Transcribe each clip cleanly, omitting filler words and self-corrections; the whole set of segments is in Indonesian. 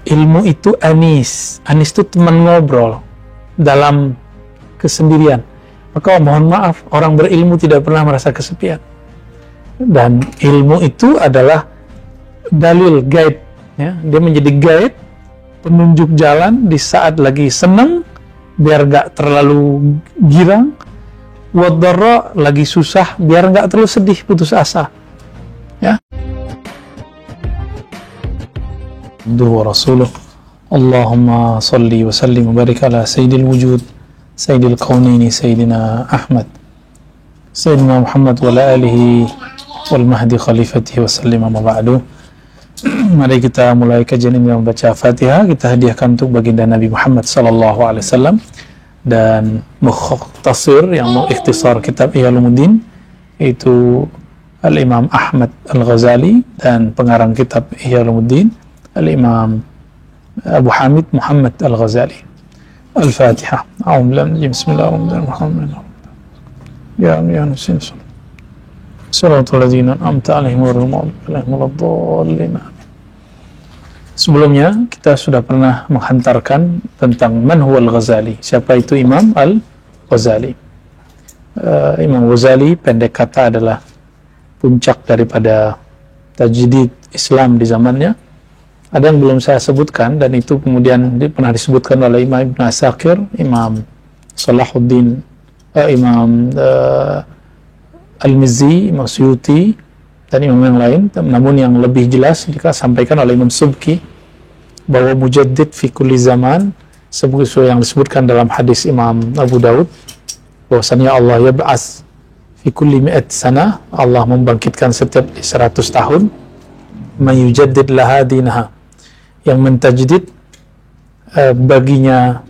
ilmu itu anis itu teman ngobrol dalam kesendirian. Maka mohon maaf, orang berilmu tidak pernah merasa kesepian. Dan ilmu itu adalah dalil, guide, ya. Dia menjadi guide, penunjuk jalan di saat lagi senang, biar gak terlalu girang, wadharra, lagi susah, biar gak terlalu sedih, putus asa, ya. Abduhu wa rasuluh, Allahumma salli wa sallim wa barik ala sayyidil wujud, sayyidil qawnaini, sayyidina Ahmad, sayyidina Muhammad wa ala alihi wal mahdi khalifatihi wa sallim, amma ba'du. Mari kita mulai kajian ini dengan membaca Fatihah. Kita hadiahkan untuk baginda Nabi Muhammad sallallahu alaihi wasallam, dan mukhtasir yang mengikhtisar kitab Ihya Ulumuddin itu Al-Imam Ahmad Al-Ghazali, dan pengarang kitab Ihya Ulumuddin Al-Imam Abu Hamid Muhammad Al-Ghazali. Al-Fatihah. Bismillahirrahmanirrahim. Ya Nasin Salatul ladzina an'amta 'alaihim ghairil maghdubi waladdallin. Sebelumnya kita sudah pernah menghantarkan tentang man huwal Ghazali. Siapa itu Imam Al-Ghazali? Imam Ghazali pendek kata adalah puncak daripada tajdid Islam di zamannya. Ada yang belum saya sebutkan, dan itu kemudian pernah disebutkan oleh Imam Ibn Asakir, Imam Salahuddin, Imam Al-Mizzi, Imam Suyuti, dan imam yang lain. Namun yang lebih jelas disampaikan oleh Imam Subki bahwa mujaddid fi kulli zaman, seperti yang disebutkan dalam hadis Imam Abu Daud, bahwasanya Allah yab'ats fi kulli mi'at sana, Allah membangkitkan setiap 100 tahun, man yujaddid laha dinaha, yang mentajdid baginya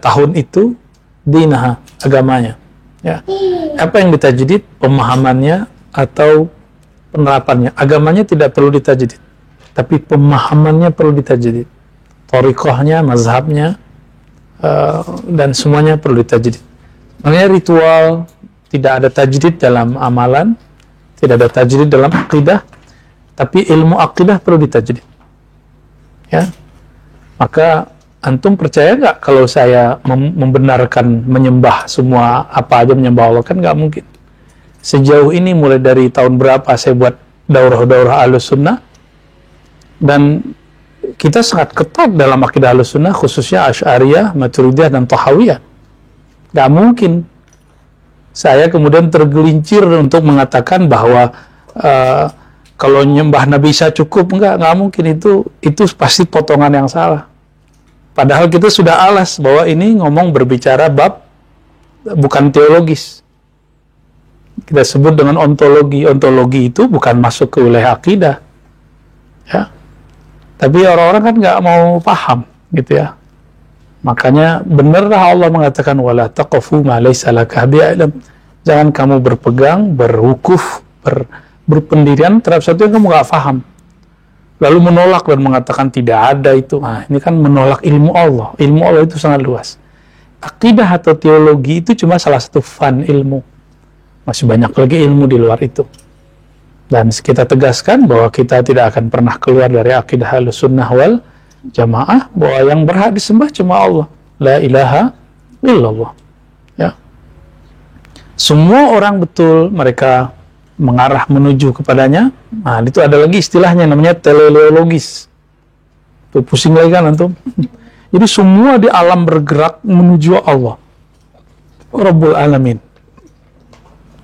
tahun itu dinaha, agamanya. Ya. Apa yang ditajdid? Pemahamannya atau penerapannya. Agamanya tidak perlu ditajdid, tapi pemahamannya perlu ditajdid. Thariqahnya, mazhabnya, dan semuanya perlu ditajdid. Makanya ritual, tidak ada tajdid dalam amalan, tidak ada tajdid dalam akidah, tapi ilmu akidah perlu ditajdid. Ya. Maka antum percaya nggak kalau saya membenarkan menyembah semua apa aja menyembah Allah? Kan nggak mungkin. Sejauh ini mulai dari tahun berapa saya buat daurah-daurah Ahlus Sunnah, dan kita sangat ketat dalam akidah Ahlus Sunnah, khususnya Asy'ariyah, Maturidiyah, dan Tahawiyah. Nggak mungkin saya kemudian tergelincir untuk mengatakan bahwa kalau nyembah Nabi Isa cukup. Nggak mungkin. Itu pasti potongan yang salah. Padahal kita sudah alas bahwa ini ngomong berbicara bab bukan teologis. Kita sebut dengan ontologi. Ontologi itu bukan masuk ke wilayah akidah, ya. Tapi orang-orang kan nggak mau paham, gitu ya. Makanya benarlah Allah mengatakan wala taqfu ma laysa laka bihi ilm. Jangan kamu berpegang, berwukuf, berpendirian terhadap sesuatu yang kamu nggak paham, lalu menolak dan mengatakan tidak ada itu. Nah, ini kan menolak ilmu Allah. Ilmu Allah itu sangat luas. Akidah atau teologi itu cuma salah satu fan ilmu. Masih banyak lagi ilmu di luar itu. Dan kita tegaskan bahwa kita tidak akan pernah keluar dari akidah Ahlus Sunnah wal Jamaah, bahwa yang berhak disembah cuma Allah. La ilaha illallah. Ya. Semua orang betul mereka mengarah menuju kepadanya. Nah, itu ada lagi istilahnya namanya teleologis. Tuh, pusing lagi kan antum. Jadi semua di alam bergerak menuju Allah, Rabbul Alamin.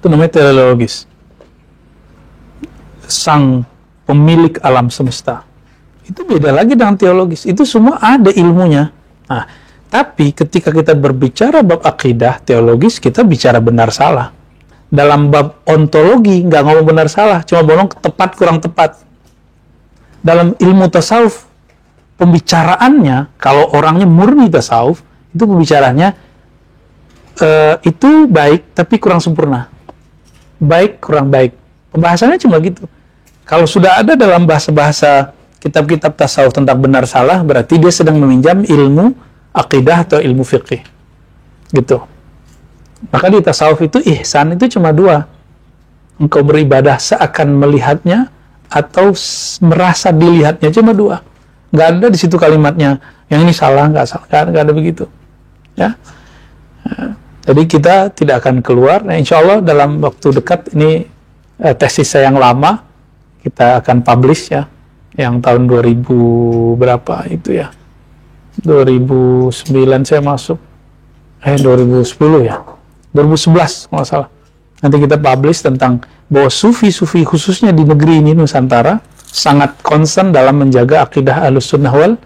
Itu namanya teleologis. Sang pemilik alam semesta. Itu beda lagi dengan teologis. Itu semua ada ilmunya. Nah, tapi ketika kita berbicara bab akidah teologis, kita bicara benar salah. Dalam bab ontologi nggak ngomong benar salah, cuma ngomong tepat kurang tepat. Dalam ilmu tasawuf, pembicaraannya kalau orangnya murni tasawuf, itu pembicaraannya itu baik tapi kurang sempurna, baik kurang baik. Pembahasannya cuma gitu. Kalau sudah ada dalam bahasa-bahasa kitab-kitab tasawuf tentang benar salah, berarti dia sedang meminjam ilmu akidah atau ilmu fiqih, gitu. Maka di tasawuf itu ihsan itu cuma dua. Engkau beribadah seakan melihatnya atau merasa dilihatnya, cuma dua. Nggak ada di situ kalimatnya yang ini salah, nggak salah, nggak ada begitu. Ya, jadi kita tidak akan keluar. Nah, insya Allah dalam waktu dekat ini tesis saya yang lama kita akan publish ya, yang tahun 2000 berapa itu ya, 2009 saya masuk, 2010 ya, 2011 kalau nggak salah. Nanti kita publish tentang bahwa sufi-sufi khususnya di negeri ini Nusantara sangat concern dalam menjaga akidah Ahlussunnah wal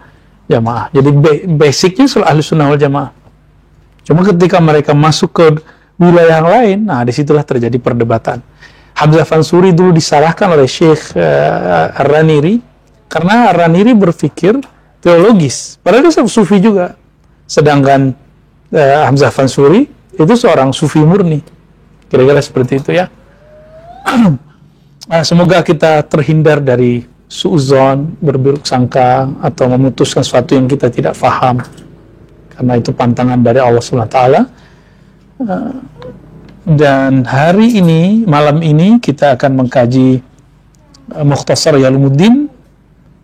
Jamaah. Jadi basicnya soal Ahlussunnah wal Jamaah. Cuma ketika mereka masuk ke wilayah yang lain, nah disitulah terjadi perdebatan. Hamzah Fansuri dulu disalahkan oleh Syekh Ar-Raniri karena Ar-Raniri berpikir teologis, padahal dia sufi juga. Sedangkan Hamzah Fansuri itu seorang sufi murni. Kira-kira seperti itu ya. Semoga kita terhindar dari suudzon, berburuk sangka, atau memutuskan sesuatu yang kita tidak faham. Karena itu pantangan dari Allah SWT. Dan hari ini, malam ini, kita akan mengkaji Mukhtasar Yalumuddin.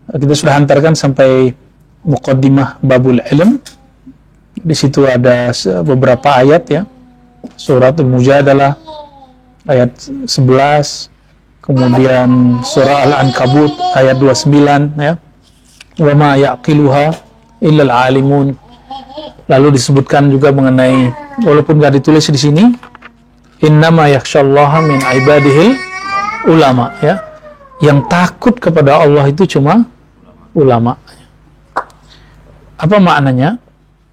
Kita sudah hantarkan sampai Muqaddimah Babul Ilm. Di situ ada beberapa ayat ya. Surat Al-Mujadalah ayat 11, kemudian surah Al-Ankabut ayat 29 ya. Wa ma yaqiluha illa al-alimun. Lalu disebutkan juga mengenai, walaupun nggak ditulis di sini, innama yakhsyallaha min ibadihil ulama ya. Yang takut kepada Allah itu cuma ulama. Apa maknanya?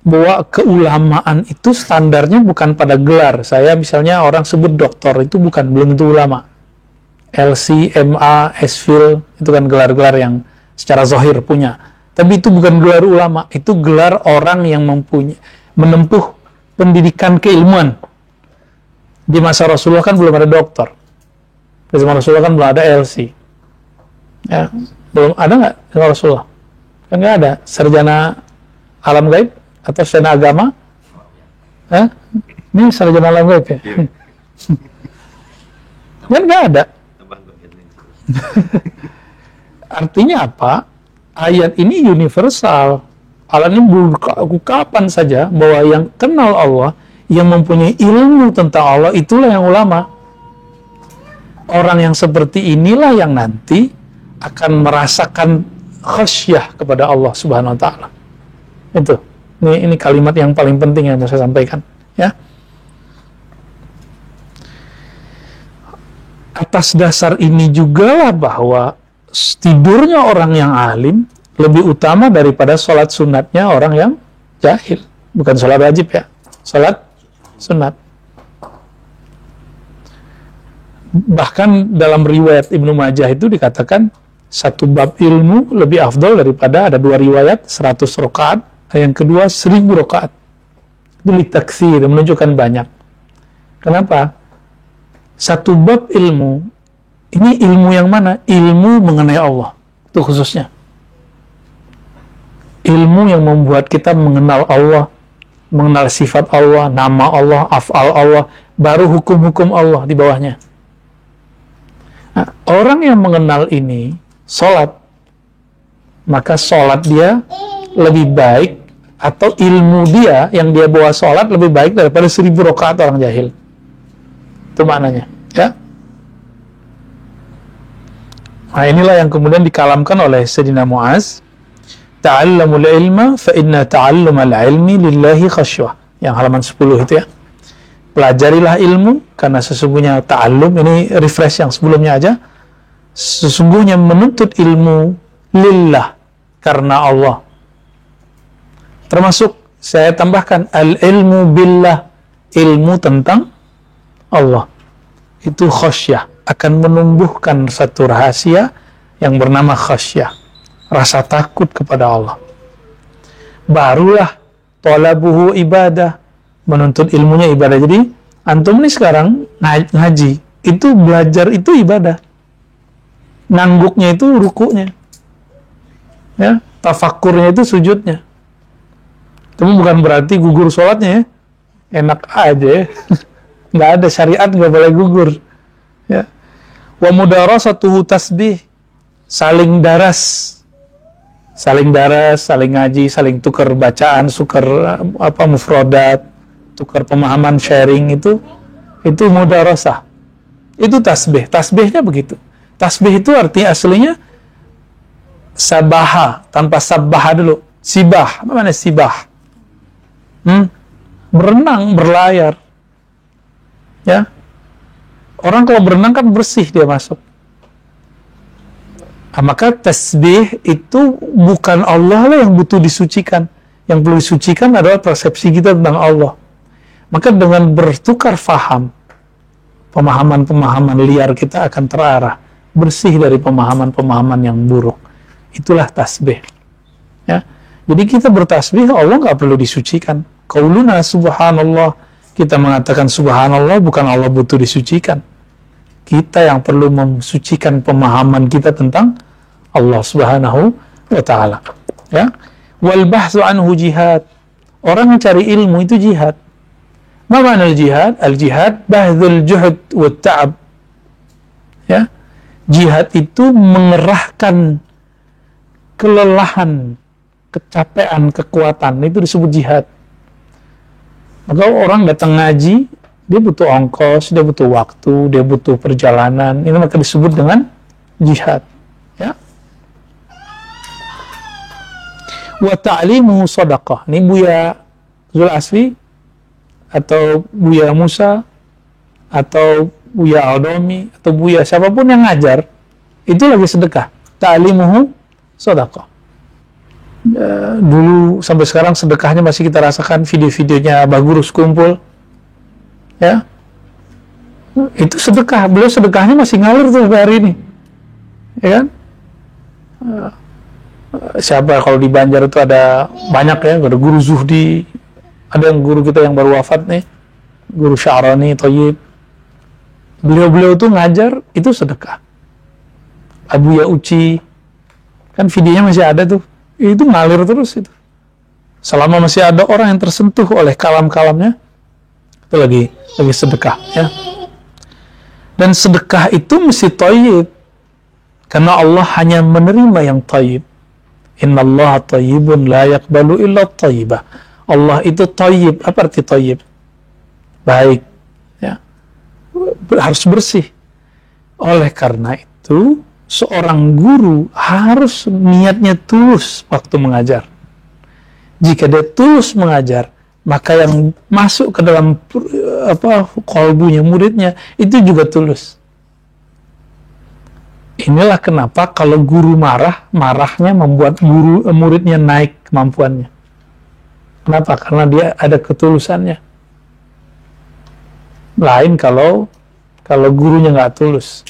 Bahwa keulamaan itu standarnya bukan pada gelar. Saya misalnya orang sebut doktor itu belum tentu ulama. LC, MA, SPhil itu kan gelar-gelar yang secara zahir punya. Tapi itu bukan gelar ulama, itu gelar orang yang menempuh pendidikan keilmuan. Di masa Rasulullah kan belum ada doktor. Di zaman Rasulullah kan belum ada LC. Ya, belum ada nggak di zaman Rasulullah? Kan nggak ada sarjana alam gaib atau sarjana agama? Ini sarjana alam gaib ya? Kan nggak ada. Artinya apa? Ayat ini universal. Allah ini kapan saja bahwa yang kenal Allah, yang mempunyai ilmu tentang Allah, itulah yang ulama. Orang yang seperti inilah yang nanti akan merasakan khasyah kepada Allah Subhanahu wa Ta'ala. Itu. Ini kalimat yang paling penting yang mau saya sampaikan. Ya. Atas dasar ini juga lah bahwa tidurnya orang yang alim lebih utama daripada sholat sunatnya orang yang jahil. Bukan sholat wajib ya, sholat sunat. Bahkan dalam riwayat Ibnu Majah itu dikatakan satu bab ilmu lebih afdol daripada, ada dua riwayat, 100 rakaat, yang kedua 1000 rakaat. Itu litaktsir, menunjukkan banyak. Kenapa? Satu bab ilmu, ini ilmu yang mana? Ilmu mengenai Allah, itu khususnya. Ilmu yang membuat kita mengenal Allah, mengenal sifat Allah, nama Allah, af'al Allah, baru hukum-hukum Allah di bawahnya. Nah, orang yang mengenal ini, sholat, maka sholat dia lebih baik, atau ilmu dia yang dia bawa sholat lebih baik daripada 1000 rakaat orang jahil. Itu maknanya, ya. Nah, inilah yang kemudian dikalamkan oleh Sayyidina Mu'az. Ta'allamul ilma fa inna ta'allumal ilmi lillahi khasywa. Yang halaman 10 itu ya. Pelajarilah ilmu karena sesungguhnya ta'allum, ini refresh yang sebelumnya aja. Sesungguhnya menuntut ilmu lillah, karena Allah. Termasuk saya tambahkan al-ilmu billah, ilmu tentang Allah. Itu khasyah, akan menumbuhkan satu rahasia yang bernama khasyah, rasa takut kepada Allah. Barulah talabuhu ibadah, menuntut ilmunya ibadah. Jadi antum ini sekarang ngaji, itu belajar itu ibadah. Nangguknya itu rukuknya, ya, tafakurnya itu sujudnya. Itu bukan berarti gugur sholatnya ya, enak aja ya. Nggak ada syariat, nggak boleh gugur ya. Wa mudarasatuhu tasbih, saling daras, saling ngaji, saling tukar bacaan, tukar mufrodat, tukar pemahaman, sharing, itu mudarasah. Itu tasbih. Tasbihnya begitu. Tasbih itu artinya aslinya sabaha, tanpa sabaha dulu. Sibah. Apa mana sibah? Berenang, berlayar. Ya. Orang kalau berenang kan bersih dia masuk. Maka tasbih itu bukan Allah lah yang butuh disucikan. Yang perlu disucikan adalah persepsi kita tentang Allah. Maka dengan bertukar faham, pemahaman-pemahaman liar kita akan terarah, bersih dari pemahaman-pemahaman yang buruk. Itulah tasbih. Ya. Jadi kita bertasbih, Allah nggak perlu disucikan. Qauluna subhanallah, kita mengatakan subhanallah, bukan Allah butuh disucikan. Kita yang perlu mensucikan pemahaman kita tentang Allah subhanahu wa ta'ala. Ya. Wal bahthu anhu jihad. Orang mencari ilmu itu jihad. Ma ma'na al-jihad? Al-jihad bahdhul juhud wa ta'ab. Ya. Jihad itu mengerahkan kelelahan, kecapean, kekuatan. Itu disebut jihad. Maka orang datang ngaji, dia butuh ongkos, dia butuh waktu, dia butuh perjalanan. Ini maka disebut dengan jihad. Ya. Wa ta'limu sadaqah. Ini Buya Zul Asfi atau Buya Musa atau Buya Aldomi atau Buya siapapun yang ngajar, itu lagi sedekah. Ta'limuhu sadaqah. Dulu sampai sekarang sedekahnya masih kita rasakan, video-videonya Abah Guru kumpul. Ya, itu sedekah. Beliau sedekahnya masih ngalir tuh hari ini, ya kan? Siapa kalau di Banjar itu ada banyak ya, ada Guru Zuhdi, ada yang guru kita yang baru wafat nih, Guru Sya'rani Thayyib. Beliau tuh ngajar itu sedekah. Abu Ya Uci, kan videonya masih ada tuh, itu ngalir terus itu. Selama masih ada orang yang tersentuh oleh kalam-kalamnya, itu lagi sedekah, ya. Dan sedekah itu mesti thayyib, karena Allah hanya menerima yang thayyib. Innallaha thayyibun la yaqbalu illa thayyibah. Allah itu thayyib. Apa arti thayyib? Baik, ya. Harus bersih. Oleh karena itu seorang guru harus niatnya tulus waktu mengajar. Jika dia tulus mengajar, maka yang masuk ke dalam qalbunya muridnya itu juga tulus. Inilah kenapa kalau guru marahnya membuat muridnya naik kemampuannya. Kenapa? Karena dia ada ketulusannya. Lain kalau gurunya nggak tulus.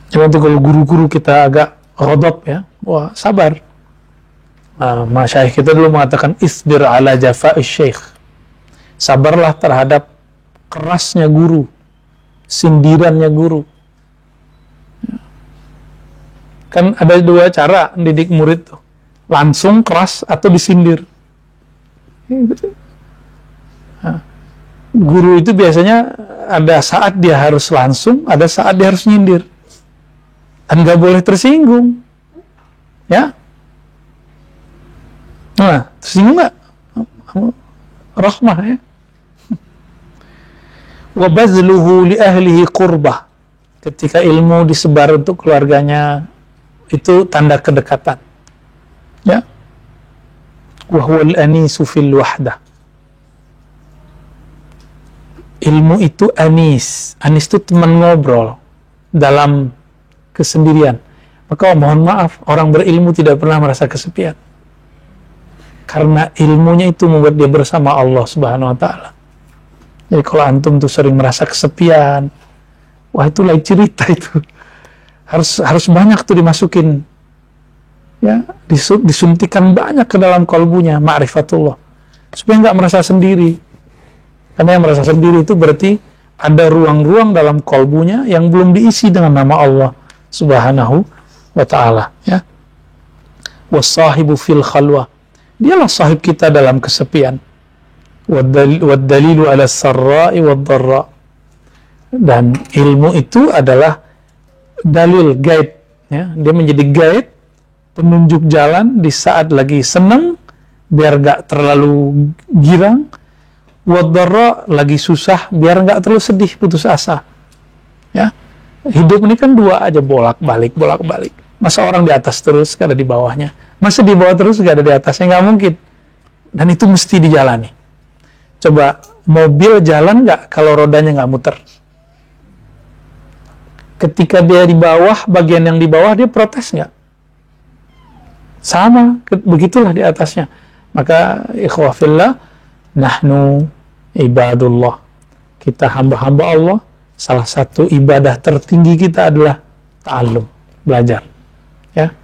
Cuma itu kalau guru-guru kita agak ghadab ya, wah sabar. Masyayikh kita dulu mengatakan isbir ala jafa'is syekh. Sabarlah terhadap kerasnya guru, sindirannya guru. Kan ada dua cara mendidik murid tuh, langsung keras atau disindir. Guru itu biasanya ada saat dia harus langsung, ada saat dia harus nyindir, dan nggak boleh tersinggung, ya. Nah, tersinggung nggak? Rahmah, ya. Wa bazluhu li ahlihi qurbah. Ketika ilmu disebar untuk keluarganya, itu tanda kedekatan, ya. Wa huwal anisu fil wahdah. Ilmu itu anis. Anis itu teman ngobrol dalam kesendirian. Maka mohon maaf, orang berilmu tidak pernah merasa kesepian. Karena ilmunya itu membuat dia bersama Allah Subhanahu wa ta'ala. Jadi kalau antum tuh sering merasa kesepian, wah itu lain cerita itu. Harus banyak tuh dimasukin. Ya, disuntikan banyak ke dalam kalbunya ma'rifatullah. Supaya nggak merasa sendiri. Karena yang merasa sendiri itu berarti ada ruang-ruang dalam kalbunya yang belum diisi dengan nama Allah Subhanahu wa ta'ala, ya. Wasahibu fil khalwah. Dialah sahib kita dalam kesepian. Wad dalilu ala sarra'i wad dharra. Dan ilmu itu adalah dalil, guide, ya. Dia menjadi guide, penunjuk jalan di saat lagi senang, biar gak terlalu girang, wadharra, lagi susah, biar gak terlalu sedih, putus asa. Ya, hidup ini kan dua aja, bolak-balik. Masa orang di atas terus, gak ada di bawahnya. Masa di bawah terus, gak ada di atasnya, gak mungkin. Dan itu mesti dijalani. Coba, mobil jalan gak kalau rodanya gak muter? Ketika dia di bawah, bagian yang di bawah, dia protes nggak? Sama, begitulah di atasnya. Maka, ikhwah fillah, nahnu ibadullah. Kita hamba-hamba Allah, salah satu ibadah tertinggi kita adalah ta'allum, belajar. Ya.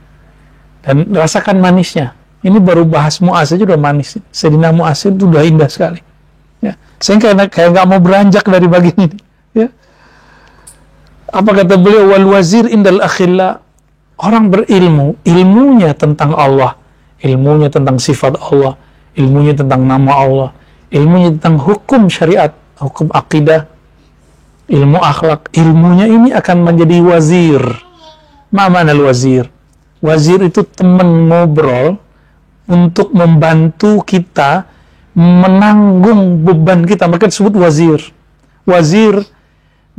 Dan rasakan manisnya. Ini baru bahas Mu'az aja udah manis. Sayyidina Mu'az itu udah indah sekali. Ya. Saya kayak nggak mau beranjak dari bagian ini. Ya. Apa kata beliau? Wal wazir indal akhilla. Orang berilmu, ilmunya tentang Allah, ilmunya tentang sifat Allah, ilmunya tentang nama Allah, ilmunya tentang hukum syariat, hukum akidah, ilmu akhlak, ilmunya ini akan menjadi wazir. Ma'man al-wazir? Wazir itu teman ngobrol untuk membantu kita menanggung beban kita. Mereka disebut wazir. Wazir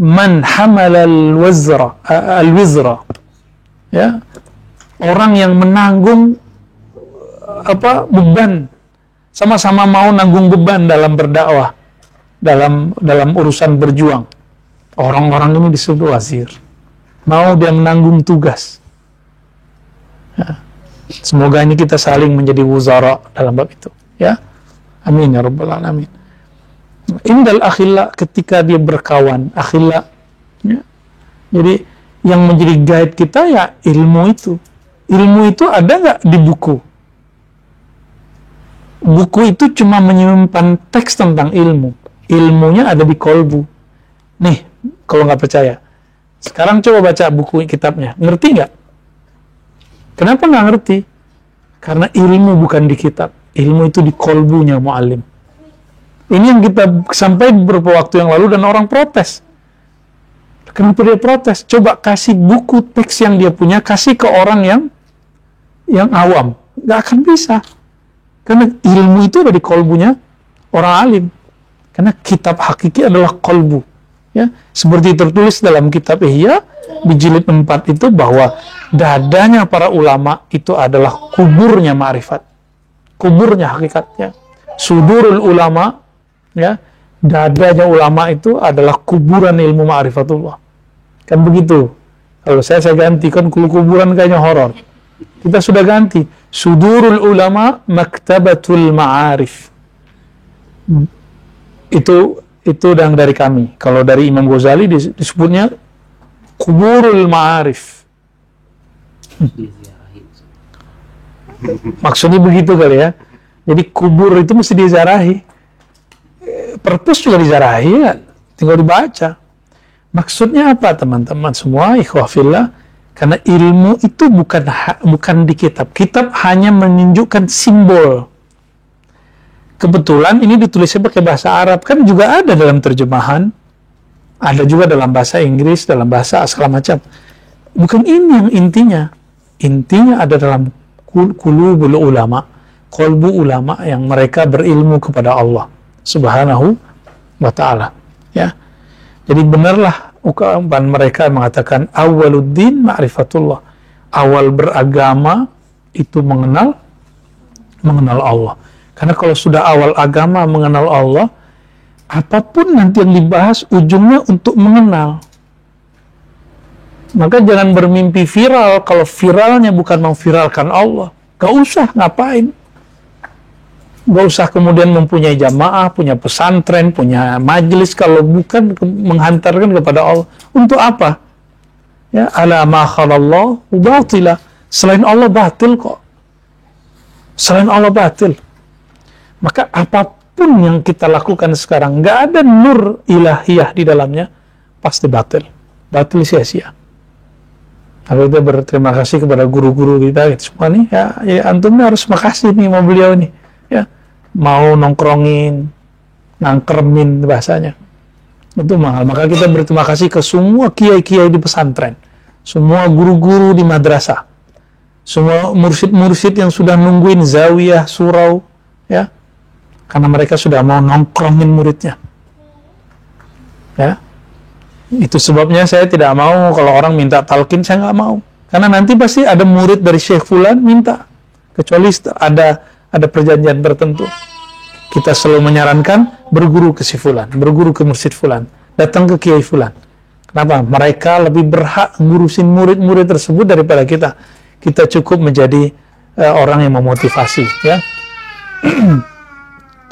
man hamal al-wizra, ya, orang yang menanggung beban, sama-sama mau nanggung beban dalam berdakwah, dalam urusan berjuang. Orang-orang ini disebut wazir, mau dia menanggung tugas. Ya. Semoga ini kita saling menjadi wuzara dalam bab itu, ya. Amin ya rabbal alamin. Indal akhilla, ketika dia berkawan, akhilla, ya. Jadi yang menjadi guide kita ya ilmu itu. Ilmu itu ada nggak di buku? Buku itu cuma menyimpan teks tentang ilmu. Ilmunya ada di kolbu. Nih, kalau nggak percaya, sekarang coba baca buku kitabnya. Ngerti nggak? Kenapa nggak ngerti? Karena ilmu bukan di kitab. Ilmu itu di kolbunya mu'allim. Ini yang kita sampaikan beberapa waktu yang lalu dan orang protes. Kenapa dia protes? Coba kasih buku teks yang dia punya, kasih ke orang yang awam. Nggak akan bisa. Karena ilmu itu ada di kolbunya orang alim. Karena kitab hakiki adalah kolbu. Ya, seperti tertulis dalam kitab Ihya di jilid 4 itu bahwa dadanya para ulama itu adalah kuburnya ma'rifat. Kuburnya hakikatnya. Sudurul ulama, ya, dadanya ulama itu adalah kuburan ilmu ma'rifatullah. Kan begitu. Kalau saya ganti, kan kuburan kayaknya horor. Kita sudah ganti. Sudurul ulama maktabatul ma'arif. Itu yang dari kami. Kalau dari Imam Ghazali disebutnya kuburul ma'arif. Maksudnya begitu kali ya. Jadi kubur itu mesti diziarahi. Perpus juga diziarahi ya. Tinggal dibaca. Maksudnya apa teman-teman semua? Ikhwah fillah. Karena ilmu itu bukan di kitab. Kitab hanya menunjukkan simbol. Kebetulan ini ditulisnya pakai bahasa Arab. Kan juga ada dalam terjemahan. Ada juga dalam bahasa Inggris, dalam bahasa segala macam. Bukan ini yang intinya. Intinya ada dalam qulubul ulama. Qalbu ulama yang mereka berilmu kepada Allah Subhanahu wa ta'ala. Ya. Jadi benarlah ungkapan mereka mengatakan awwaluddin ma'rifatullah. Awal beragama itu mengenal Allah. Karena kalau sudah awal agama mengenal Allah, apapun nanti yang dibahas ujungnya untuk mengenal. Maka jangan bermimpi viral kalau viralnya bukan memviralkan Allah. Gak usah, ngapain? Gak usah kemudian mempunyai jamaah, punya pesantren, punya majelis kalau bukan menghantarkan kepada Allah. Untuk apa? Ya, ala ma khalallahu batila. Selain Allah batil kok. Selain Allah batil. Maka apapun yang kita lakukan sekarang, gak ada nur ilahiyah di dalamnya, pasti batil. Batil sia-sia. Lalu kita berterima kasih kepada guru-guru kita semua nih, ya antum harus makasih nih sama beliau nih, ya mau nongkrongin, nangkremin bahasanya, Itu mahal. Maka kita berterima kasih ke semua kiai-kiai di pesantren, semua guru-guru di madrasah, semua mursyid-mursyid yang sudah nungguin zawiyah, surau, ya, karena mereka sudah mau nongkrongin muridnya. Ya, itu sebabnya saya tidak mau kalau orang minta talqin, saya nggak mau, karena nanti pasti ada murid dari Syekh Fulan minta, kecuali ada perjanjian tertentu. Kita selalu menyarankan berguru ke si Fulan, berguru ke mursyid Fulan, datang ke kiai Fulan. Kenapa? Mereka lebih berhak ngurusin murid-murid tersebut daripada kita. Kita cukup menjadi orang yang memotivasi, ya.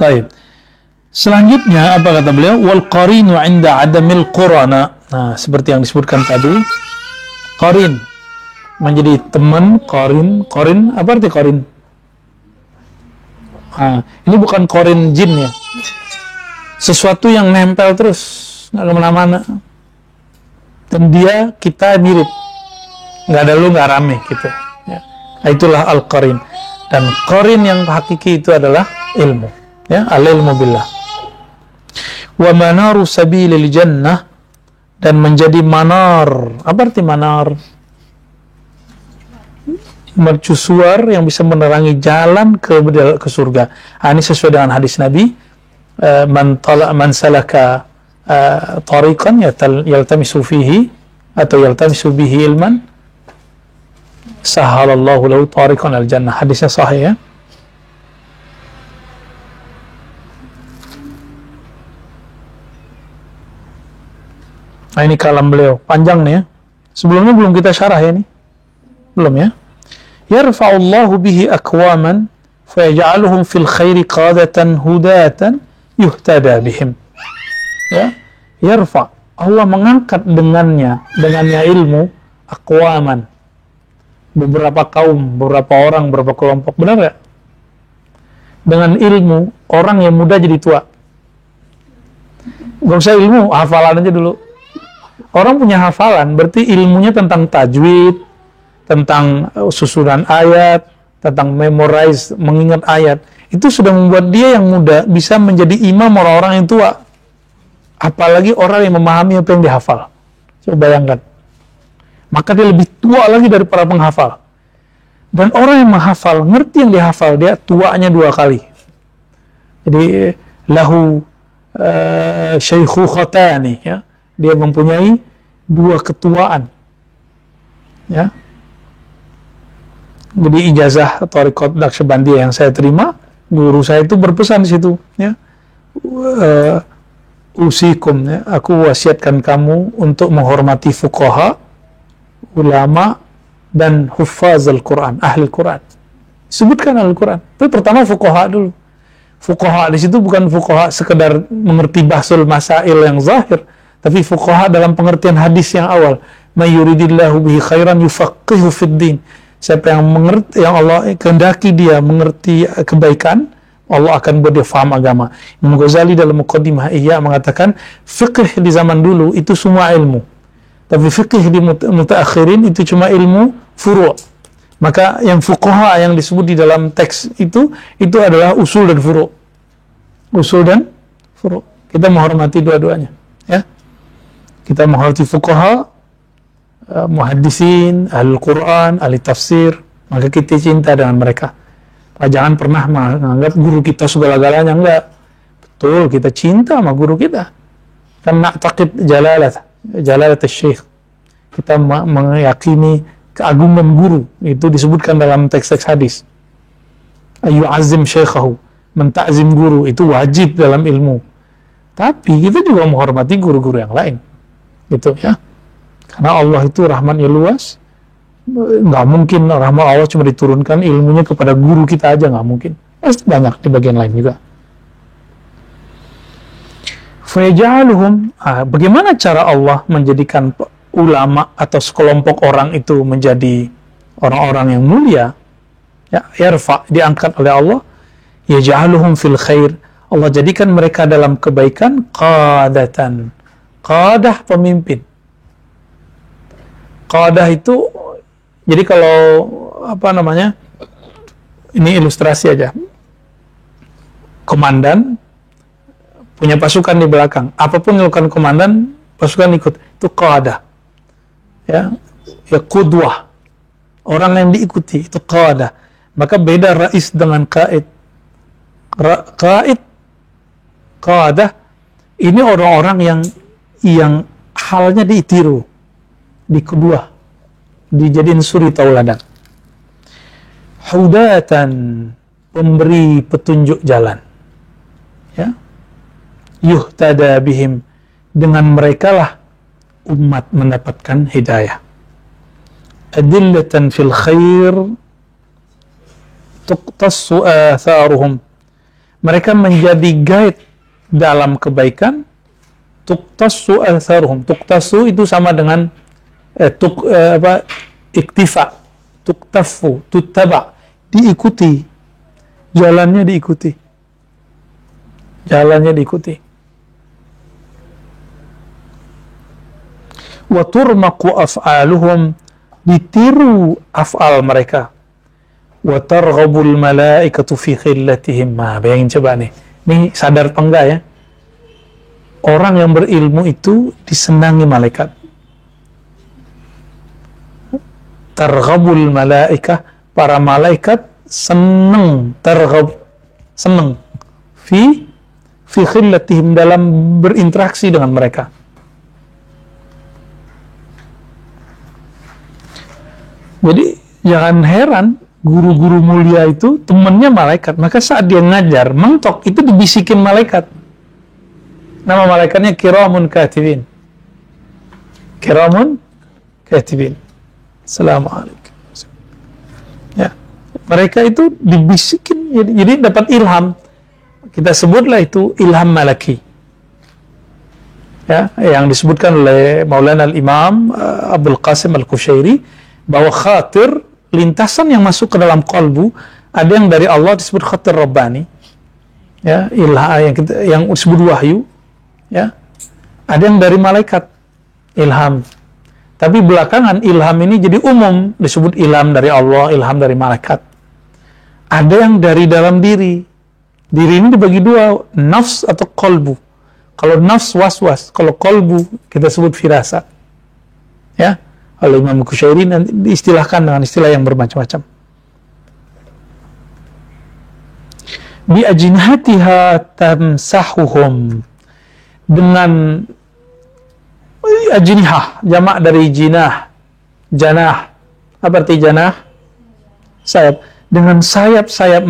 Baik. Selanjutnya apa kata beliau? Wal qarinu 'inda 'adamil qurana. Nah, seperti yang disebutkan tadi, qarin menjadi teman, qarin apa arti qarin? Ini bukan qarin jin ya. Sesuatu yang nempel terus, nggak kemana-mana. Dan kita mirip. Nggak ada lu, nggak rame gitu. Ya. Itulah al-qarin. Dan qarin yang hakiki itu adalah ilmu. Ya, al-ilmu billah. Wa manaru sabilil jannah, dan menjadi manar. Apa arti manar? Mercusuar yang bisa menerangi jalan ke surga. Ini sesuai dengan hadis Nabi, man salaka tariqan yaltamisu fihi atau yaltamisu bihi ilman, sahalallahu lahu tariqan al jannah. Hadisnya sahih, ya. Nah, ini kalam beliau, panjang nih ya. Sebelumnya belum kita syarah ya, ini belum ya. Yarfa'ullahu bihi aqwaman fayaj'aluhum fil khairi qadatan hudatan yuhtada bihim. Ya, yarfa', Allah mengangkat dengannya ilmu, aqwaman, beberapa kaum, beberapa orang, beberapa kelompok. Benar nggak? Dengan ilmu, orang yang muda jadi tua. Gak usah ilmu, hafalan aja dulu. Orang punya hafalan, berarti ilmunya tentang tajwid, tentang susunan ayat, tentang memorize, mengingat ayat. Itu sudah membuat dia yang muda bisa menjadi imam orang-orang yang tua. Apalagi orang yang memahami apa yang dihafal. Coba bayangkan. Maka dia lebih tua lagi dari para penghafal. Dan orang yang menghafal, ngerti yang dihafal, dia tuanya 2 kali. Jadi, lahu syaikhukhotani, ya. Dia mempunyai 2 ketuaan. Ya. Jadi ijazah Thariqat Naqsyabandiyah yang saya terima, guru saya itu berpesan di situ, ya. Usikum, ya, aku wasiatkan kamu untuk menghormati fuqaha, ulama, dan huffaz al-Quran, ahli Quran. Sebutkan Al-Quran. Tapi pertama fuqaha dulu. Fuqaha di situ bukan fuqaha sekedar mengerti bahsul masail yang zahir, tapi fuqaha dalam pengertian hadis yang awal. May yuridillahu bihi khairan yufaqihu fid din. Siapa yang mengerti, yang Allah kehendaki dia mengerti kebaikan, Allah akan buat dia faham agama. Imam Ghazali dalam Muqaddimah Ihya mengatakan, fiqh di zaman dulu itu semua ilmu. Tapi fiqh di mutaakhirin itu cuma ilmu furu'. Maka yang fuqaha yang disebut di dalam teks itu adalah usul dan furu'. Usul dan furu'. Kita menghormati dua-duanya, ya. Kita menghormati fuqaha, muhaddisin, ahli Quran, ahli tafsir, maka kita cinta dengan mereka. Jangan pernah menganggap guru kita segala-galanya, enggak. Betul, kita cinta sama guru kita. Kan na'taqid jalalat syekh. Kita meyakini keagungan guru, itu disebutkan dalam teks-teks hadis. Ayyu'azzim syekhahu, menta'zim guru, itu wajib dalam ilmu. Tapi kita juga menghormati guru-guru yang lain. Gitu ya. Karena Allah itu rahmatnya luas, nggak mungkin rahmat Allah cuma diturunkan ilmunya kepada guru kita aja, nggak mungkin. Pasti banyak di bagian lain juga. Fayaj'aluhum, bagaimana cara Allah menjadikan ulama atau sekelompok orang itu menjadi orang-orang yang mulia? Ya, yarfa, diangkat oleh Allah. Yaj'aluhum fil khair, Allah jadikan mereka dalam kebaikan, qadatan. Qadah, pemimpin. Qadah itu, jadi kalau ini ilustrasi aja. Komandan punya pasukan di belakang. Apapun yang dilakukan komandan, pasukan ikut. Itu qadah. Ya, qudwah. Orang yang diikuti itu qadah. Maka beda rais dengan qaid. Qadah ini orang-orang yang halnya ditiru, dikuduah, dijadiin suri tauladan. Hudatan, pemberi petunjuk jalan. Ya. Yuhtada bihim, dengan mereka lah umat mendapatkan hidayah. Adillatan fil khair tuqtassu atharuhum, mereka menjadi guide dalam kebaikan. Tuqtassu atharuhum, tuqtassu itu sama dengan iktifa, tuqtafu, tuttaba, diikuti, jalannya diikuti, wa turmaqu af'aluhum, ditiru af'al mereka. Wa targhabul malaikatu fi khillatihim. Bayangin coba nih. Ini sadar apa enggak ya? Orang yang berilmu itu disenangi malaikat. Targhabul malaikah, para malaikat senang, targhab, senang. Fi khillatihim, dalam berinteraksi dengan mereka. Jadi jangan heran guru-guru mulia itu temannya malaikat. Maka saat dia ngajar, mentok, itu dibisikin malaikat. Nama malaikatnya kiramun katibin. Kiramun katibin. Assalamualaikum. Ya. Mereka itu dibisikin, jadi dapat ilham. Kita sebutlah itu ilham malaki. Ya, yang disebutkan oleh Maulana Al-Imam Abdul Qasim Al-Kushairi, bahwa khatir, lintasan yang masuk ke dalam qalbu, ada yang dari Allah disebut khatir Rabbani, ya, yang disebut wahyu, ya, ada yang dari malaikat, ilham. Tapi belakangan ilham ini jadi umum, disebut ilham dari Allah, ilham dari malaikat. Ada yang dari dalam diri. Diri ini dibagi dua, nafs atau qalbu. Kalau nafs was-was, kalau qalbu kita sebut firasat. Ya, oleh Imam Kushairi nanti diistilahkan dengan istilah yang bermacam-macam. Bi ajnihatiha tamsahuhum, dengan ajnihah, jamak dari jinah, janah. Apa arti janah? Sayap. Dengan sayap-sayap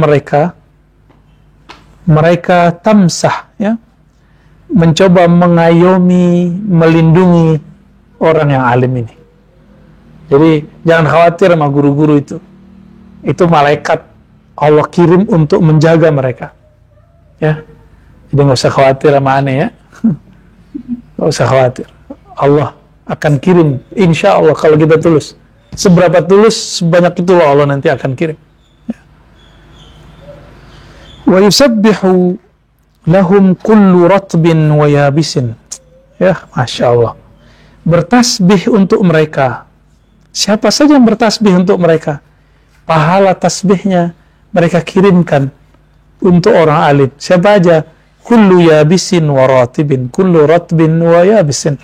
mereka tamsah, ya, mencoba mengayomi, melindungi orang yang alim ini. Jadi jangan khawatir sama guru-guru itu. Itu malaikat Allah kirim untuk menjaga mereka. Ya. Jadi nggak usah khawatir sama aneh ya. Nggak usah khawatir. Allah akan kirim, insya Allah, kalau kita tulus. Seberapa tulus, sebanyak itulah Allah nanti akan kirim. Ya. Wa yusabbihu lahum kullu ratbin wa yabisin. Ya, Masya Allah. Bertasbih untuk mereka. Siapa saja yang bertasbih untuk mereka, pahala tasbihnya mereka kirimkan untuk orang alim. Siapa aja? Kullu yabisin wa ratibin, kullu ratbin wa yabisin.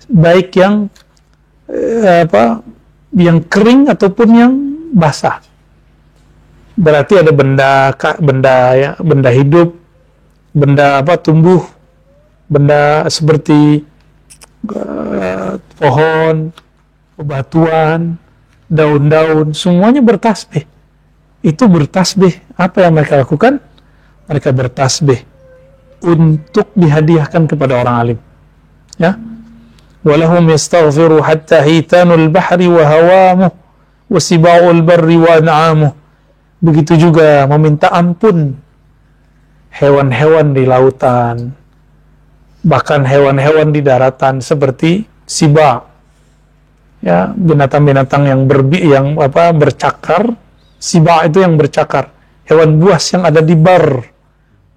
Baik yang yang kering ataupun yang basah. Berarti ada benda hidup, benda tumbuh, benda seperti pohon, bebatuan, daun-daun, semuanya bertasbih. Itu bertasbih. Apa yang mereka lakukan? Mereka bertasbih untuk dihadiahkan kepada orang alim. Ya. Walahum yastaghfiru hatta hitanul bahri wa hawamuh wa siba'ul barri wa an'amuh. Begitu juga meminta ampun hewan-hewan di lautan, bahkan hewan-hewan di daratan seperti siba, ya, binatang-binatang yang bercakar. Siba itu yang bercakar, hewan buas yang ada di bar.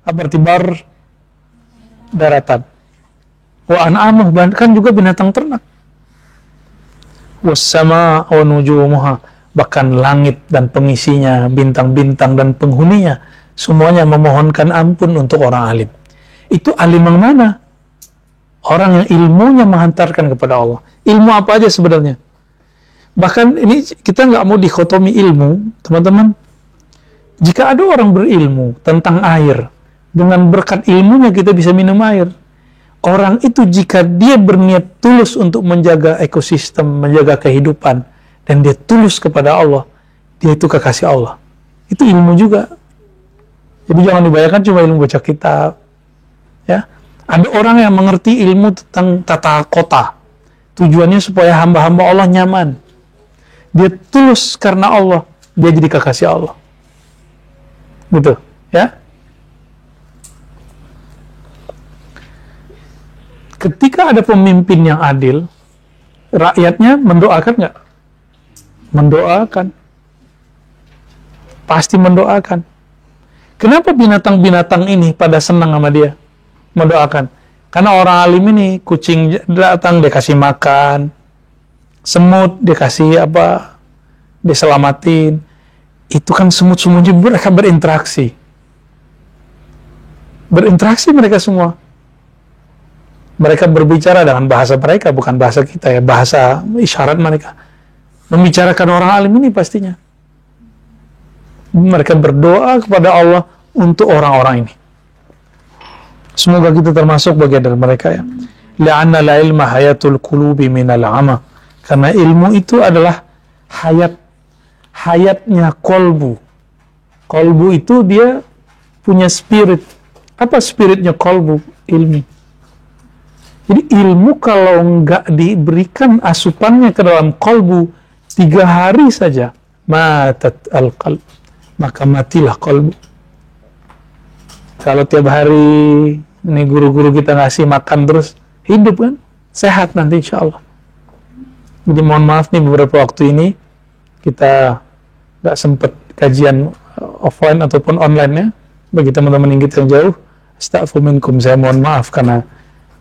Apa arti bar? Daratan. Wa an'amuh, bahkan juga binatang ternak. Was-sama wa nujumuha, bahkan langit dan pengisinya, bintang-bintang dan penghuninya, semuanya memohonkan ampun untuk orang alim. Itu alim yang mana? Orang yang ilmunya menghantarkan kepada Allah. Ilmu apa aja sebenarnya? Bahkan ini kita nggak mau dikotomi ilmu, teman-teman. Jika ada orang berilmu tentang air, dengan berkat ilmunya kita bisa minum air. Orang itu jika dia berniat tulus untuk menjaga ekosistem, menjaga kehidupan, dan dia tulus kepada Allah, dia itu kekasih Allah. Itu ilmu juga. Jadi jangan dibayangkan cuma ilmu baca kitab. Ya, ada orang yang mengerti ilmu tentang tata kota. Tujuannya supaya hamba-hamba Allah nyaman. Dia tulus karena Allah, dia jadi kekasih Allah. Gitu, ya. Ketika ada pemimpin yang adil, rakyatnya mendoakan nggak? Mendoakan. Pasti mendoakan. Kenapa binatang-binatang ini pada senang sama dia? Mendoakan. Karena orang alim ini, kucing datang, dia kasih makan. Semut, dia kasih apa? Dia selamatin. Itu kan semut-semutnya mereka berinteraksi. Berinteraksi mereka semua. Mereka berbicara dengan bahasa mereka, bukan bahasa kita ya, bahasa isyarat mereka. Membicarakan orang alim ini pastinya. Mereka berdoa kepada Allah untuk orang-orang ini. Semoga kita termasuk bagian dari mereka ya. La'anna la ilma hayatul qulubi minal ama. Karena ilmu itu adalah hayatnya kolbu. Kolbu itu dia punya spirit. Apa spiritnya kolbu? Ilmu. Jadi ilmu kalau nggak diberikan asupannya ke dalam kolbu 3 hari saja, matat al-qalb, maka matilah kolbu. Kalau tiap hari ini guru-guru kita ngasih makan terus, hidup kan? Sehat nanti insya Allah. Jadi mohon maaf nih beberapa waktu ini kita nggak sempat kajian offline ataupun online ya. Bagi teman-teman yang kita jauh, astaghfirullah minkum, saya mohon maaf karena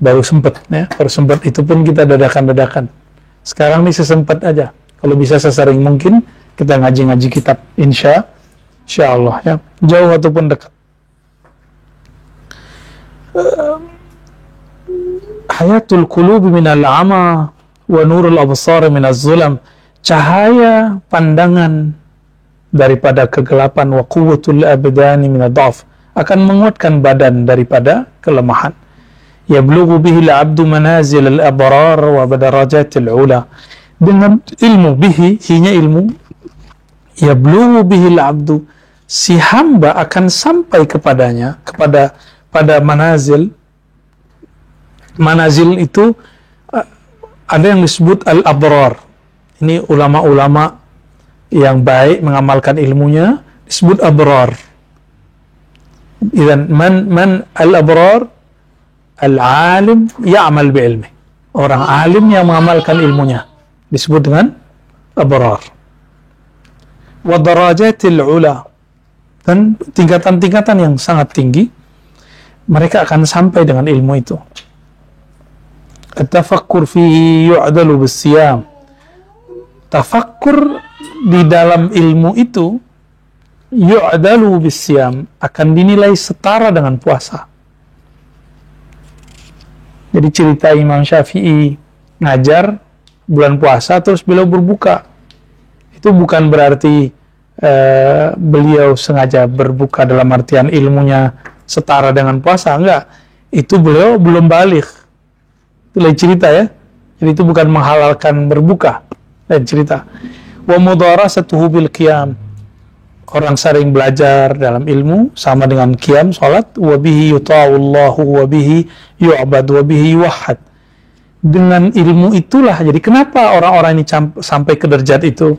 baru sempat ya, baru sempat itu pun kita dadakan-dadakan. Sekarang nih sesempat aja. Kalau bisa sesering mungkin kita ngaji-ngaji kitab insya Allah ya, jauh ataupun dekat. Hayatul qulubi minal ama wa nurul absar minaz zulam. Cahaya pandangan daripada kegelapan, wa quwwatul abdani minad dhaf, akan menguatkan badan daripada kelemahan. Yablughu bihil abdu manazil al-abrar wa badarajatil ula. Dengan ilmu bihi, hinya ilmu, yablughu bihil abdu, si hamba akan sampai kepadanya, pada manazil. Manazil itu ada yang disebut al-abrar. Ini ulama-ulama yang baik mengamalkan ilmunya disebut abrar. Idzan man al-abrar? Al-alim ya'mal bi'ilmi. Orang alim yang mengamalkan ilmunya disebut dengan abrar. Wa darajatil ula, dan tingkatan-tingkatan yang sangat tinggi mereka akan sampai dengan ilmu itu. At-tafakkur fihi yu'dalu bis-siyam. Tafakkur di dalam ilmu itu yu'dalu bis-siyam, akan dinilai setara dengan puasa. Jadi cerita Imam Syafi'i ngajar bulan puasa terus beliau berbuka. Itu bukan berarti beliau sengaja berbuka dalam artian ilmunya setara dengan puasa, enggak. Itu beliau belum balik. Itu lain cerita ya. Jadi itu bukan menghalalkan berbuka. Lain cerita. Wa mudarasatuhu bil qiyam. Orang sering belajar dalam ilmu sama dengan qiyam, salat, wa bihi yuta'allahu wa bihi yu'bad wa bihi yuwahhad. Dengan ilmu itulah, jadi kenapa orang-orang ini sampai ke derajat itu?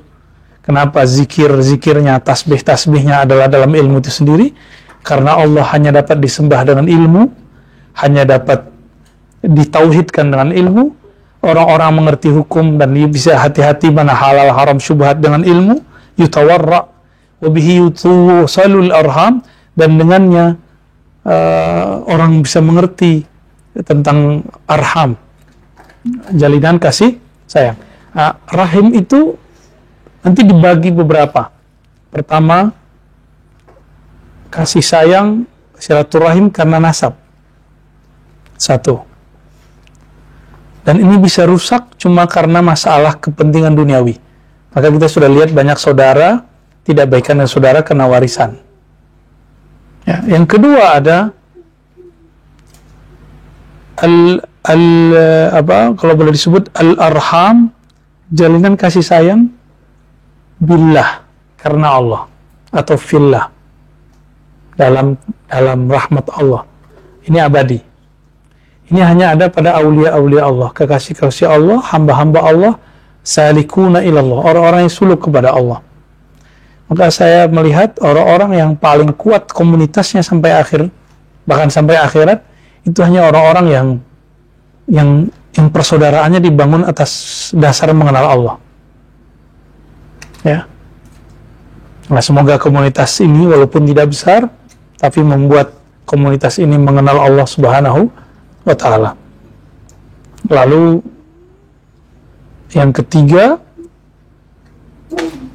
Kenapa zikirnya, tasbih-tasbihnya adalah dalam ilmu itu sendiri? Karena Allah hanya dapat disembah dengan ilmu, hanya dapat ditauhidkan dengan ilmu. Orang-orang mengerti hukum dan bisa hati-hati mana halal haram syubhat dengan ilmu. Yutawarra' wabihi yusalul arham, dan dengannya orang bisa mengerti tentang arham, jalinan kasih sayang. Rahim itu nanti dibagi beberapa. Pertama, kasih sayang silaturahim karena nasab. Satu. Dan ini bisa rusak cuma karena masalah kepentingan duniawi. Maka kita sudah lihat banyak saudara tidak baikan dengan saudara kena warisan. Ya, yang kedua ada kalau boleh disebut al-arham, jalinan kasih sayang billah, karena Allah, atau fillah, dalam rahmat Allah. Ini abadi. Ini hanya ada pada aulia-aulia Allah, kekasih-kekasih Allah, hamba-hamba Allah, salikuna ilallah, orang-orang yang suluk kepada Allah. Maka saya melihat orang-orang yang paling kuat komunitasnya sampai akhir, bahkan sampai akhirat, itu hanya orang-orang yang persaudaraannya dibangun atas dasar mengenal Allah. Ya. Nah, semoga komunitas ini walaupun tidak besar, tapi membuat komunitas ini mengenal Allah Subhanahu wa ta'ala. Lalu yang ketiga,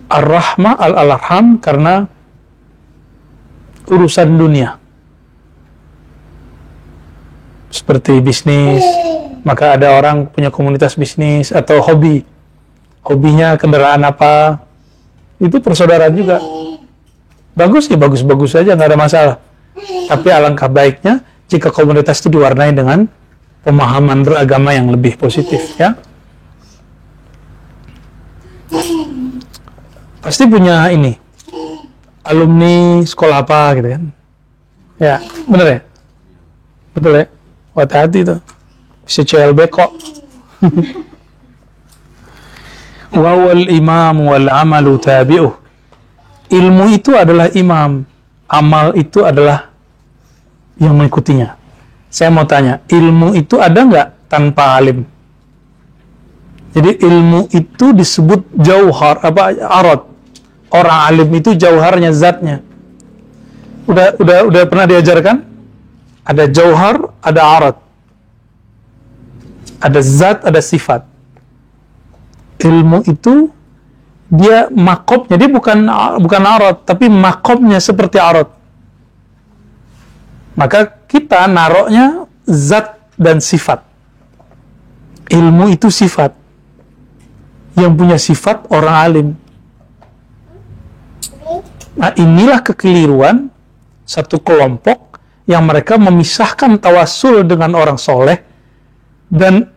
ar-rahmah al-arham, karena urusan dunia seperti bisnis. Maka ada orang punya komunitas bisnis atau hobinya kendaraan apa, itu persaudaraan juga. Bagus ya, bagus-bagus saja, nggak ada masalah. Tapi alangkah baiknya jika komunitas itu diwarnai dengan pemahaman beragama yang lebih positif, ya. Pasti punya ini, alumni sekolah apa gitu kan. Ya, bener ya? Betul ya? Hati-hati tuh. Bisa CLB kok. Wa wal imam wal amalu tabi'uh. Ilmu itu adalah imam, amal itu adalah yang mengikutinya. Saya mau tanya, ilmu itu ada nggak tanpa alim? Jadi ilmu itu disebut jauhar, arad. Orang alim itu jauharnya, zatnya. Udah pernah diajarkan? Ada jauhar, ada arad. Ada zat, ada sifat. Ilmu itu dia makomnya, dia bukan arad, tapi makomnya seperti arad. Maka kita naroknya zat dan sifat. Ilmu itu sifat. Yang punya sifat orang alim. Nah, inilah kekeliruan satu kelompok yang mereka memisahkan tawasul dengan orang soleh dan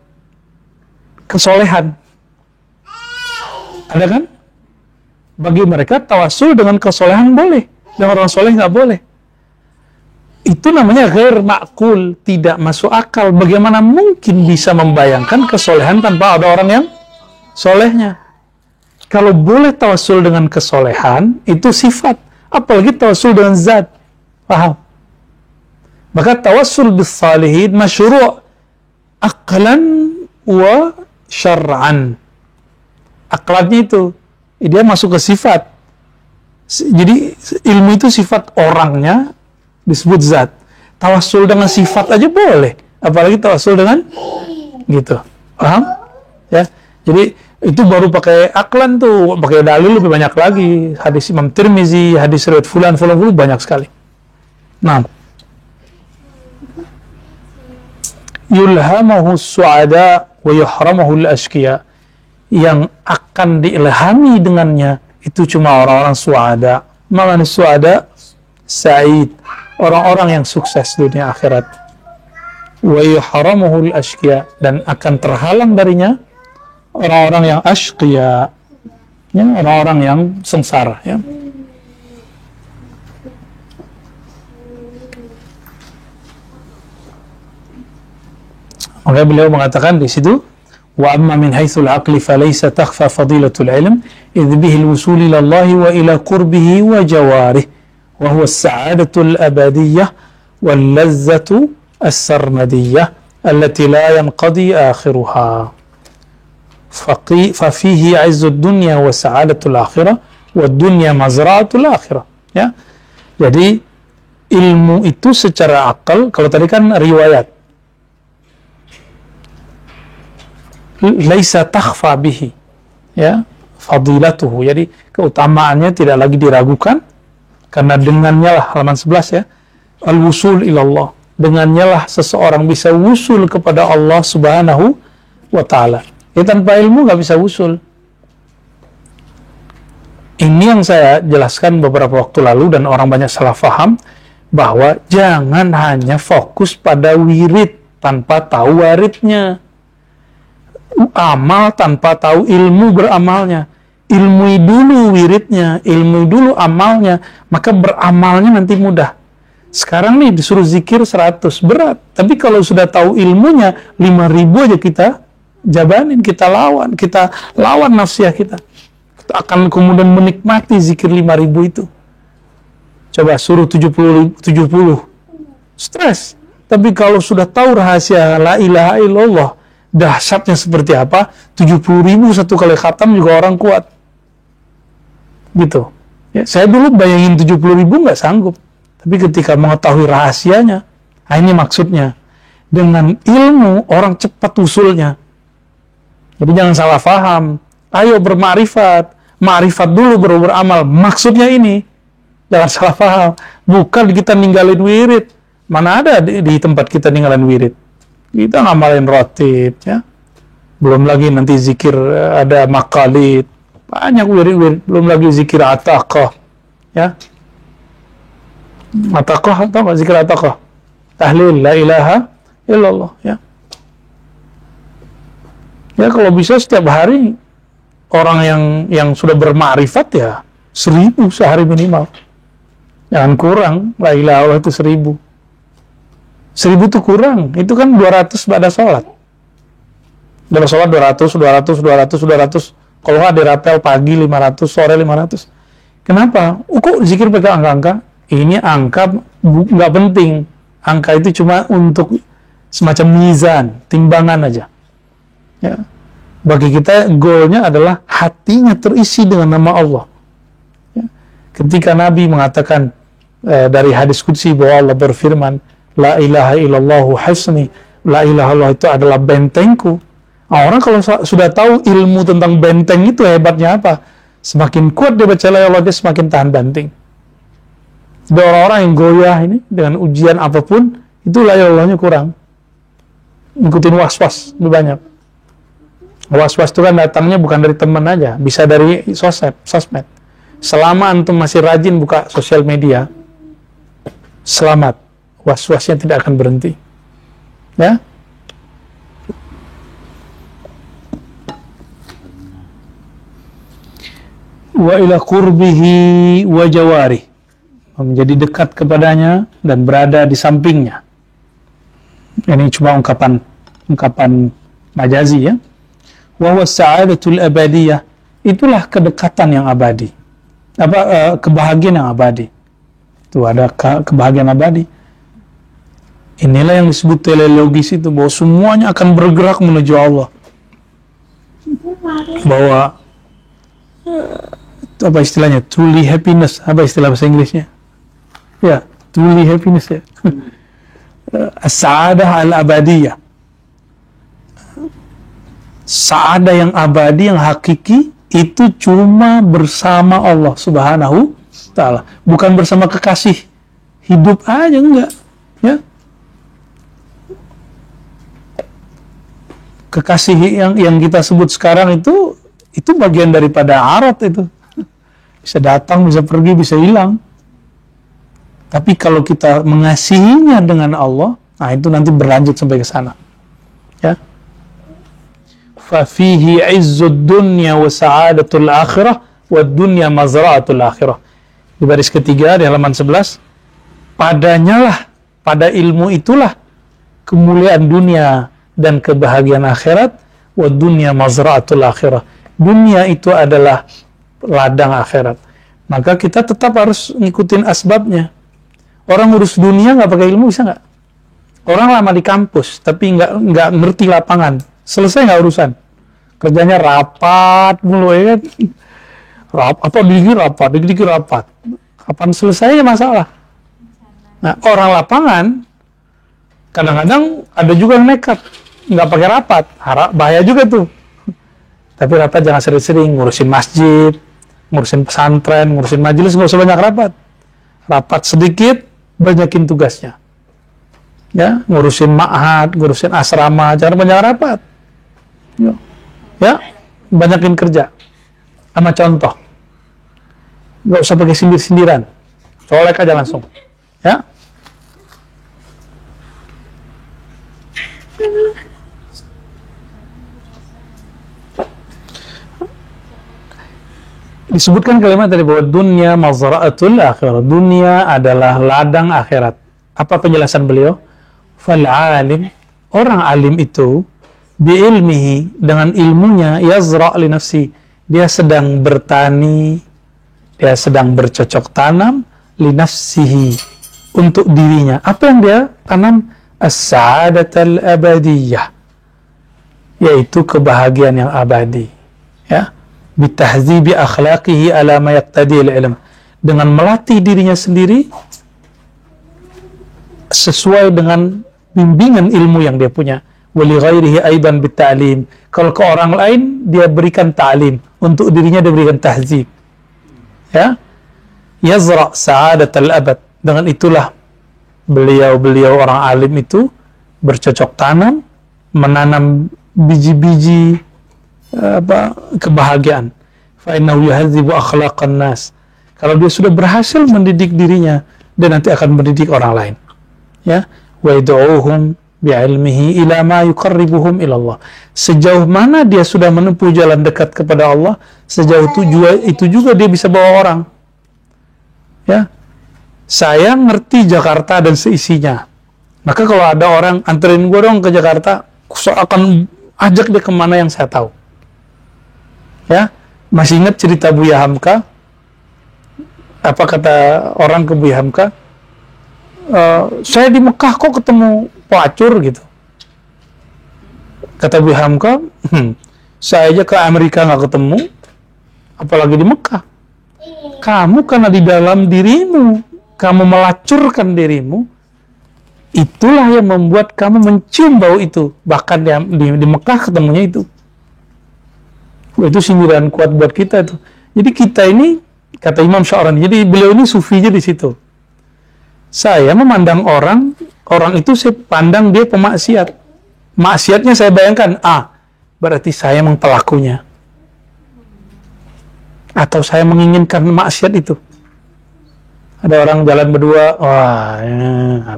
kesolehan. Ada kan? Bagi mereka tawasul dengan kesolehan boleh, dengan orang soleh nggak boleh. Itu namanya ghair ma'kul, tidak masuk akal. Bagaimana mungkin bisa membayangkan kesolehan tanpa ada orang yang solehnya? Kalau boleh tawasul dengan kesolehan, itu sifat. Apalagi tawasul dengan zat. Paham? Maka tawasul bis salihin masyru' aqlan wa syar'an. Aklannya itu, dia masuk ke sifat. Jadi ilmu itu sifat orangnya disebut zat. Tawasul dengan sifat aja boleh, apalagi tawasul dengan gitu. Paham? Ya. Jadi itu baru pakai aklan tuh, pakai dalil lebih banyak lagi. Hadis Imam Tirmizi, hadis riwayat fulan banyak sekali. Nah, yulhamahu su'ada wa yuhramahu al-ashqiya. Yang akan diilhami dengannya itu cuma orang-orang su'ada. Maknanya su'ada, sa'id, orang-orang yang sukses dunia akhirat. Wa yuhramahu al-ashqiya, dan akan terhalang darinya orang-orang yang ashqiya, ya, orang-orang yang sengsara, ya. Maka beliau mengatakan di situ, wa amma min haitsul aqli falaysa takhfa fadilatul ilm idh bihi al-wusul ila Allah wa ila qurbihi wa jawarih wa huwa as-sa'adatul abadiyyah wal lazzatu as-sarmadiyyah allati la yanqadi akhiruha. Fafihi izzud dunya wa sa'adatul akhirah wa dunya mazra'atul akhirah, ya. Jadi ilmu itu secara akal, kalau tadi kan riwayat, laisa takhfa bihi, ya, fadilatuhu, jadi keutamaannya tidak lagi diragukan karena dengannya lah, halaman 11 ya, al-wusul ilallah, dengannya lah seseorang bisa wusul kepada Allah Subhanahu wa Ta'ala. Tanpa ilmu nggak bisa wusul. Ini yang saya jelaskan beberapa waktu lalu dan orang banyak salah faham, bahwa jangan hanya fokus pada wirid tanpa tahu waridnya, amal tanpa tahu ilmu beramalnya. Ilmui dulu wiridnya, ilmui dulu amalnya, maka beramalnya nanti mudah. Sekarang nih disuruh zikir 100, berat. Tapi kalau sudah tahu ilmunya, 5.000 aja kita jabanin, kita lawan nafsiyah kita. Kita akan kemudian menikmati zikir 5.000 itu. Coba suruh 70, stres. Tapi kalau sudah tahu rahasia la ilaha illallah, dahsyatnya seperti apa, 70.000 satu kali khatam juga orang kuat. Gitu. Ya, saya dulu bayangin 70.000 nggak sanggup. Tapi ketika mengetahui rahasianya, ini maksudnya. Dengan ilmu, orang cepat usulnya. Jadi jangan salah paham. Ayo bermakrifat. Makrifat dulu baru beramal. Maksudnya ini. Jangan salah paham. Bukan kita ninggalin wirid. Mana ada di tempat kita ninggalin wirid. Kita ngamalin rotib. Ya. Belum lagi nanti zikir ada makalid. Banyak wirid-wirid. Belum lagi zikir ataqah. Ya. Ataqah, atau nggak zikir ataqah? Tahlil, la ilaha illallah. Ya. Ya kalau bisa setiap hari orang yang sudah bermakrifat ya 1.000 sehari minimal. Jangan kurang, la ilaha illallah itu 1.000. 1.000 itu kurang, itu kan 200 pada sholat. Dalam sholat 200. Kalau nggak dirapel pagi 500, sore 500. Kenapa? Kok zikir pakai angka-angka? Ini angka nggak penting. Angka itu cuma untuk semacam mizan, timbangan aja. Ya. Bagi kita goalnya adalah hatinya terisi dengan nama Allah. Ya. Ketika Nabi mengatakan dari hadis qudsi bahwa Allah berfirman, la ilaha illallahu hasni, la ilaha illallah itu adalah bentengku. Nah, orang kalau sudah tahu ilmu tentang benteng itu hebatnya apa, semakin kuat dia baca la ilaha illallah, dia semakin tahan banting. Ada orang-orang yang goyah ini dengan ujian apapun, itu la ilaha illallahnya kurang. Ikutin was-was lebih banyak. Was-was itu kan datangnya bukan dari teman aja, bisa dari sosmed. Selama antum masih rajin buka sosial media, selamat, was-wasnya tidak akan berhenti. Ya. Wa ila qurbihi wa jawari, menjadi dekat kepadanya dan berada di sampingnya. Ini cuma ungkapan majazi ya. Wa huwa sa'adatul abadiyah, itulah kedekatan yang abadi. Kebahagiaan yang abadi. Itu ada kebahagiaan abadi. Inilah yang disebut teleologis itu, bahwa semuanya akan bergerak menuju Allah. Bahwa apa istilahnya? Truly happiness. Apa istilah bahasa Inggrisnya? Ya, truly happiness ya. As-sa'adah al-abadiyah. Sa'adah yang abadi, yang hakiki, itu cuma bersama Allah Subhanahu Ta'ala. Bukan bersama kekasih. Hidup aja, enggak. Ya. Kekasih yang kita sebut sekarang itu bagian daripada arat itu. Bisa datang, bisa pergi, bisa hilang. Tapi kalau kita mengasihinya dengan Allah, nah itu nanti berlanjut sampai ke sana. Ya. Fa fihi 'izzud dunya wa sa'adatul akhirah wa dunya mazra'atul akhirah. Di baris ketiga di halaman 11, padanyalah, pada ilmu itulah kemuliaan dunia dan kebahagiaan akhirat, wa dunya mazra'atul akhirah. Dunia itu adalah ladang akhirat. Maka kita tetap harus ngikutin asbabnya. Orang urus dunia nggak pakai ilmu bisa nggak? Orang lama di kampus tapi nggak ngerti lapangan, selesai nggak urusan. Kerjanya rapat mulu ya kan? Dikit rapat. Kapan selesainya masalah? Nah, orang lapangan kadang-kadang ada juga yang nekat, nggak pakai rapat, bahaya juga tuh. Tapi rapat jangan sering-sering, ngurusin masjid, ngurusin pesantren, ngurusin majelis, nggak usah banyak rapat. Rapat sedikit, banyakin tugasnya. ya, ngurusin ma'had, ngurusin asrama, jangan banyak rapat. Ya, banyakin kerja. Sama contoh, nggak usah pakai sindir-sindiran, colek aja langsung, ya. Disebutkan kalimat tadi bahwa dunia mazra'atul akhirat, dunia adalah ladang akhirat. Apa penjelasan beliau? Fal alim, orang alim itu biilmihi, dengan ilmunya, yazra' li nafsi, dia sedang bertani, dia sedang bercocok tanam li nafsihi, untuk dirinya. Apa yang dia tanam? As-sa'adatul abadiyah, yaitu kebahagiaan yang abadi, ya. Bitahzibi akhlaqihi ala ma yaqtadi al-ilm, dengan melatih dirinya sendiri sesuai dengan bimbingan ilmu yang dia punya. Wali ghairihi aidan bitta'lim, kalau ke orang lain dia berikan ta'lim, untuk dirinya dia berikan tahzib, ya. Yazra' sa'adatal abad, dengan itulah beliau orang alim itu bercocok tanam, menanam biji-biji kebahagiaan. Fa innahu yuhadzibu akhlaqan nas, kalau dia sudah berhasil mendidik dirinya, dia nanti akan mendidik orang lain, ya. Wa yad'uhum bi'ilmihi ila ma yuqarribuhum ila Allah, sejauh mana dia sudah menempuh jalan dekat kepada Allah, sejauh itu juga dia bisa bawa orang, ya. Saya ngerti Jakarta dan seisinya, maka kalau ada orang anterin gue dong ke Jakarta, saya akan ajak dia kemana yang saya tahu, ya. Masih ingat cerita Buya Hamka? Apa kata orang ke Buya Hamka? Saya di Mekah kok ketemu pelacur gitu. Kata Buya Hamka, saya aja ke Amerika nggak ketemu, apalagi di Mekah. Kamu karena di dalam dirimu, kamu melacurkan dirimu, itulah yang membuat kamu mencium bau itu. Bahkan di Mekah ketemunya itu. Itu sindiran kuat buat kita tuh. Jadi kita ini, kata Imam Sya'rani, jadi beliau ini sufinya di situ. Saya memandang orang itu saya pandang dia pemaksiat. Maksiatnya saya bayangkan, berarti saya memang pelakunya. Atau saya menginginkan maksiat itu. Ada orang jalan berdua,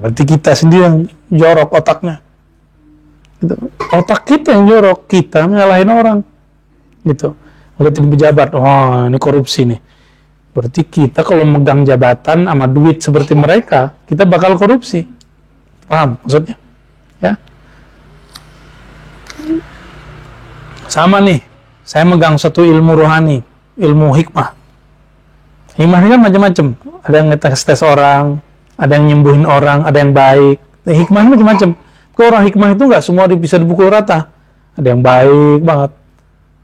berarti kita sendiri yang jorok otaknya. Gitu. Otak kita yang jorok, kita menyalahin orang. Gitu. Ngeliatin pejabat, ini korupsi nih. Berarti kita kalau megang jabatan sama duit seperti mereka, kita bakal korupsi. Paham maksudnya? Ya. Sama nih, saya megang satu ilmu rohani, ilmu hikmah. Hikmah ini kan macam-macam. Ada yang ngetes orang, ada yang nyembuhin orang, ada yang baik. Hikmah ini macam-macam. Kalau orang hikmah itu nggak semua bisa dipukul rata. Ada yang baik banget,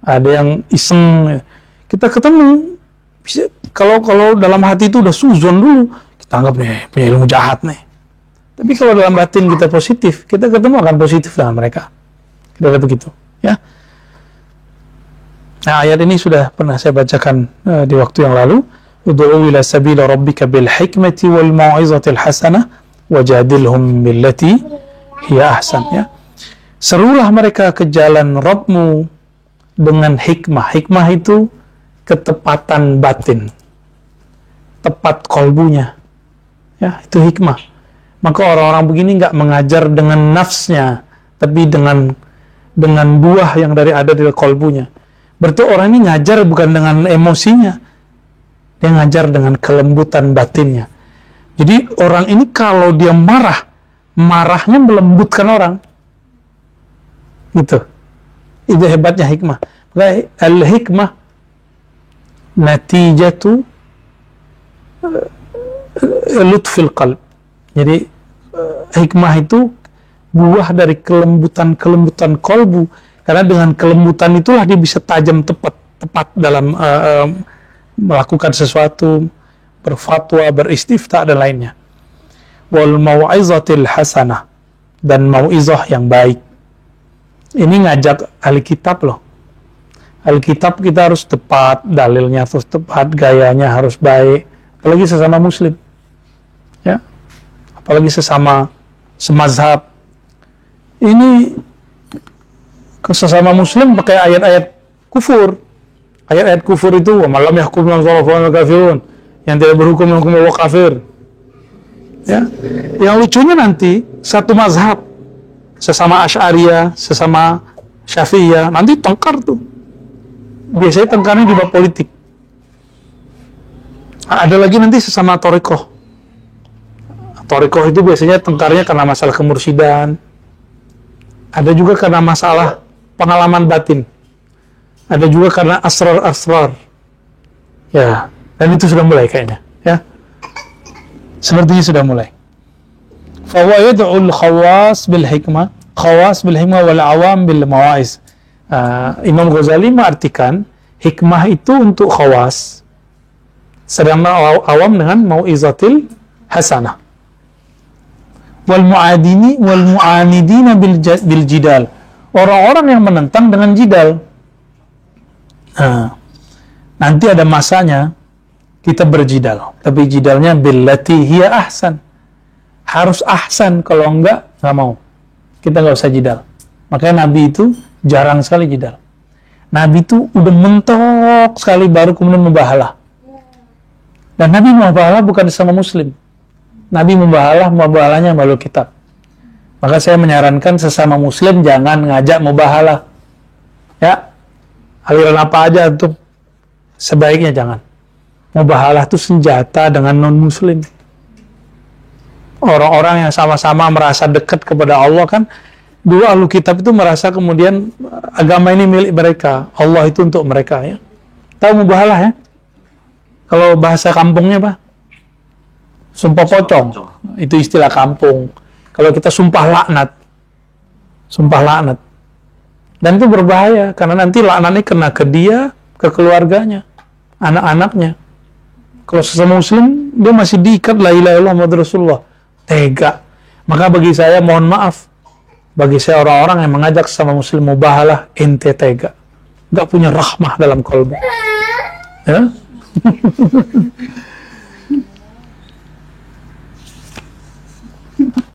ada yang iseng. Kita ketemu, kalau dalam hati itu udah suzon dulu, kita anggap nih punya ilmu jahat nih. Tapi kalau dalam batin kita positif, kita ketemu akan positif dengan mereka. Kita lihat begitu, ya. Nah, ayat ini sudah pernah saya bacakan di waktu yang lalu. Ud'u ila sabila rabbika bil hikmati wal mau'izatil hasanah wajadilhum billati hiya ahsan, ya. Serulah mereka ke jalan Rabbmu dengan hikmah. Hikmah itu ketepatan batin, tepat kolbunya, ya, itu hikmah. Maka orang-orang begini nggak mengajar dengan nafsnya, tapi dengan buah yang ada di kolbunya. Berarti orang ini ngajar bukan dengan emosinya, dia ngajar dengan kelembutan batinnya. Jadi orang ini kalau dia marahnya melembutkan orang, gitu. Itu hebatnya hikmah. Al-hikmah natijatu lutfil qalb. Jadi hikmah itu buah dari kelembutan kolbu. Karena dengan kelembutan itulah dia bisa tajam tepat dalam melakukan sesuatu, berfatwa, beristifta dan lainnya. Wal mau'izatil hasanah, dan mau'izah yang baik. Ini ngajak ahli kitab loh. Ahli kitab kita harus tepat, dalilnya harus tepat, gayanya harus baik, apalagi sesama muslim, ya, apalagi sesama semazhab. Ini sesama muslim pakai ayat-ayat kufur. Ayat-ayat kufur itu wa malam yahkum bima anzalallahu kafirun. Yang tidak berhukum dengan hukum Allah kafir. Ya. Yang lucunya nanti satu mazhab sesama Asy'ariyah, sesama Syafi'iyah, nanti tengkar tuh. Biasanya tengkarnya di bab politik. Ada lagi nanti sesama Thariqah. Thariqah itu biasanya tengkarnya karena masalah kemursidan. Ada juga karena masalah pengalaman batin. Ada juga karena asrar-asrar. Ya, dan itu sudah mulai kayaknya, ya. Sepertinya sudah mulai. Fa huwa yad'ul khawas bil hikmah wal awam bil mawa'iz. Imam Ghazali mengartikan hikmah itu untuk khawas, sedangkan awam dengan mau'izatil hasanah. Wal mu'anidina bil jidal. Orang-orang yang menentang dengan jidal. Nanti ada masanya kita berjidal, tapi jidalnya billati hiya ahsan. Harus ahsan, kalau enggak mau. Kita enggak usah jidal. Makanya Nabi itu jarang sekali jidal. Nabi itu udah mentok sekali baru kemudian mubahalah. Dan Nabi mubahalah bukan sama muslim. Nabi mubahalahnya malu kitab. Maka saya menyarankan sesama muslim jangan ngajak mubahalah. Ya. Aliran apa aja untuk sebaiknya jangan. Mubahalah itu senjata dengan non-muslim. Orang-orang yang sama-sama merasa dekat kepada Allah kan, dulu ahlu kitab itu merasa kemudian agama ini milik mereka, Allah itu untuk mereka, ya. Tahu mubahalah, ya? Kalau bahasa kampungnya apa? Sumpah pocong. Itu istilah kampung. Kalau kita sumpah laknat. Dan itu berbahaya karena nanti laknatnya kena ke dia, ke keluarganya, anak-anaknya. Kalau sesama muslim dia masih diikat la ilaha illallah Muhammadur Rasulullah. Tega. Maka bagi saya, mohon maaf, bagi saya orang-orang yang mengajak sama muslim mubahalah, ente tega, nggak punya rahmah dalam kalbu, ya.